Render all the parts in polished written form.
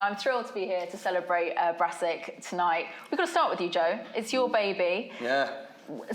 I'm thrilled to be here to celebrate Brassic tonight. We've got to start with you, Joe. It's your baby. Yeah.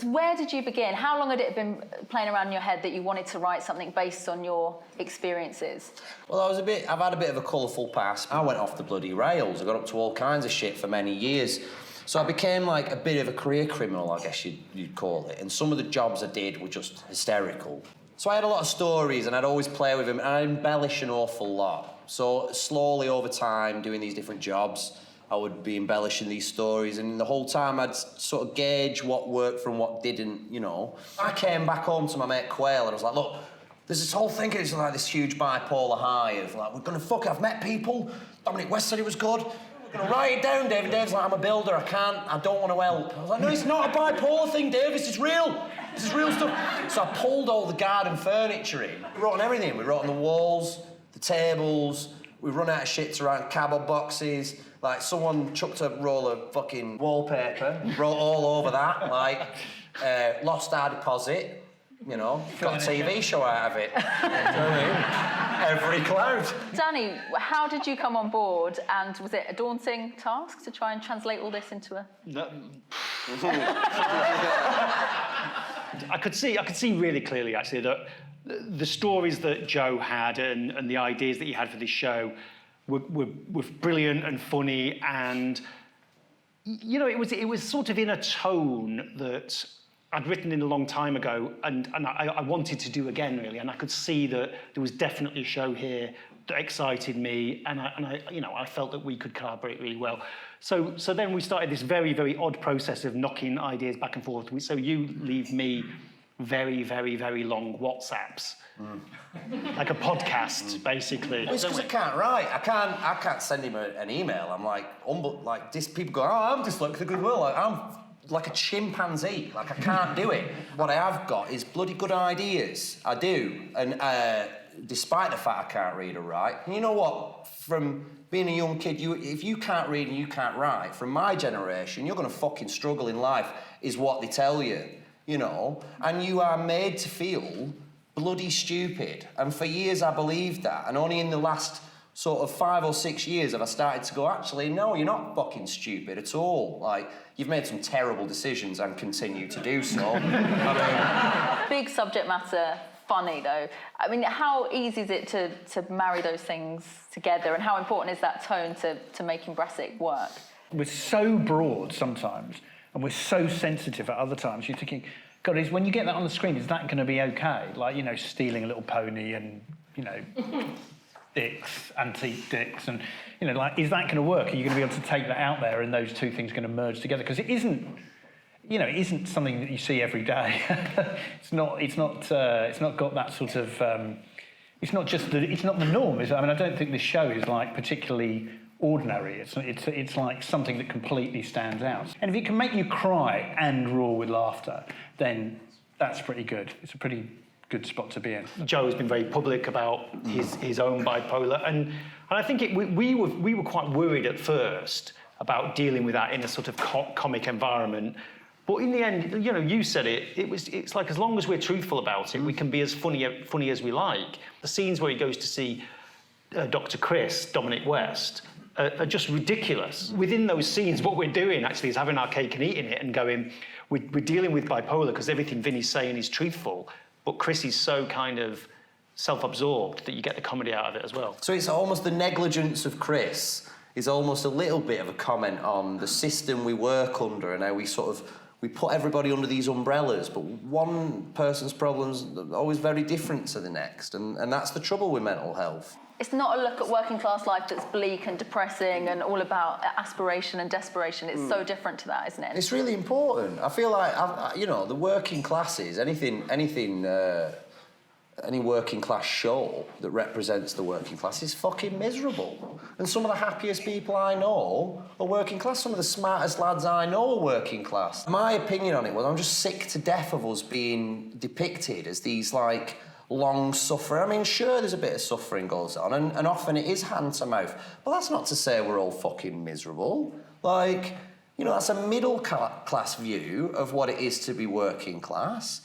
Where did you begin? How long had it been playing around in your head that you wanted to write something based on your experiences? Well, I've had a bit of a colourful past. I went off the bloody rails. I got up to all kinds of shit for many years. So I became like a bit of a career criminal, I guess you'd call it. And some of the jobs I did were just hysterical. So I had a lot of stories and I'd always play with them and I'd embellish an awful lot. So slowly over time, doing these different jobs, I would be embellishing these stories, and the whole time I'd sort of gauge what worked from what didn't, you know. I came back home to my mate Quail and I was like, look, there's this whole thing, it's like this huge bipolar high of like, we're gonna fuck it, I've met people, Dominic West said it was good, we're gonna write it down, Dave. And Dave's like, I'm a builder, I don't want to help. I was like, no, it's not a bipolar thing, Dave, this is real. This is real stuff. So I pulled all the garden furniture in. We wrote on everything. We wrote on the walls, the tables. We run out of shit to write cardboard boxes. Like, someone chucked a roll of fucking wallpaper, wrote all over that. Like, lost our deposit, you know, got a TV show out of it. Every cloud. Danny, how did you come on board, and was it a daunting task to try and translate all this into a... No. I could see really clearly, actually, that the stories that Joe had and the ideas that he had for this show were brilliant and funny, and you know, it was sort of in a tone that I'd written in a long time ago, and I wanted to do again, really. And I could see that there was definitely a show here that excited me, and I felt that we could collaborate really well. So then we started this very, very odd process of knocking ideas back and forth. So you leave me very, very, very long WhatsApps, like a podcast, basically. Well, it's because I can't write. I can't send him an email. I'm like, this. People go, oh, I'm dyslexic as well. Like, I'm like a chimpanzee. Like, I can't do it. What I have got is bloody good ideas. I do, and despite the fact I can't read or write. And you know what? From being a young kid, if you can't read and you can't write, from my generation, you're going to fucking struggle in life, is what they tell you. You know, and you are made to feel bloody stupid. And for years I believed that, and only in the last sort of 5 or 6 years have I started to go, actually, no, you're not fucking stupid at all. Like, you've made some terrible decisions and continue to do so. I mean... Big subject matter, funny though. I mean, how easy is it to marry those things together, and how important is that tone to making Brassic work? We're so broad sometimes, and we're so sensitive at other times. You're thinking, God, when you get that on the screen, is that going to be okay? Like, you know, stealing a little pony and, you know, dicks, antique dicks, and, you know, like, is that going to work? Are you going to be able to take that out there and those two things are going to merge together? Because it isn't, you know, it isn't something that you see every day. It's not got that sort of, it's not the norm, is it? I mean, I don't think this show is, like, particularly ordinary. It's like something that completely stands out. And if it can make you cry and roar with laughter, then that's pretty good. It's a pretty good spot to be in. Joe has been very public about his own bipolar, and I think we were quite worried at first about dealing with that in a sort of comic environment. But in the end, you know, you said it's like, as long as we're truthful about it, we can be as funny as we like. The scenes where he goes to see Dr. Chris, Dominic West, are just ridiculous. Within those scenes, what we're doing actually is having our cake and eating it and going, we're dealing with bipolar because everything Vinny's saying is truthful, but Chris is so kind of self-absorbed that you get the comedy out of it as well. So it's almost the negligence of Chris is almost a little bit of a comment on the system we work under and how we put everybody under these umbrellas, but one person's problems are always very different to the next, and that's the trouble with mental health. It's not a look at working class life that's bleak and depressing and all about aspiration and desperation. It's so different to that, isn't it? It's really important. I feel like, you know, the working classes, any working class show that represents the working class is fucking miserable. And some of the happiest people I know are working class. Some of the smartest lads I know are working class. My opinion on it was I'm just sick to death of us being depicted as these, like, long suffering. I mean, sure, there's a bit of suffering goes on, and often it is hand to mouth. But that's not to say we're all fucking miserable. Like, you know, that's a middle class view of what it is to be working class.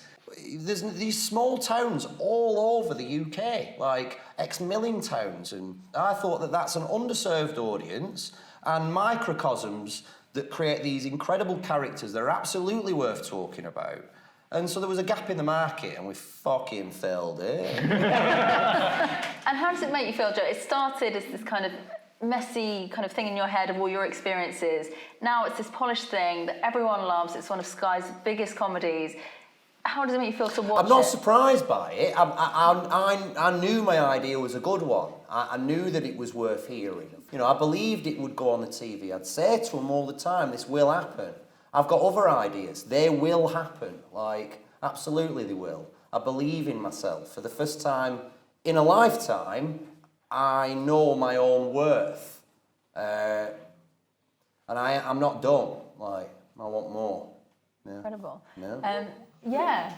there's these small towns all over the UK, like ex-milling towns, and I thought that that's an underserved audience and microcosms that create these incredible characters that are absolutely worth talking about. And so there was a gap in the market, and we fucking filled it. And how does it make you feel, Joe? It started as this kind of messy kind of thing in your head of all your experiences. Now it's this polished thing that everyone loves. It's one of Sky's biggest comedies. How does it make you feel to watch it? I'm not surprised by it. I knew my idea was a good one. I knew that it was worth hearing. You know, I believed it would go on the TV. I'd say to them all the time, this will happen. I've got other ideas. They will happen. Like, absolutely they will. I believe in myself. For the first time in a lifetime, I know my own worth. And I'm not done. Like, I want more. Yeah. Incredible. No. Yeah.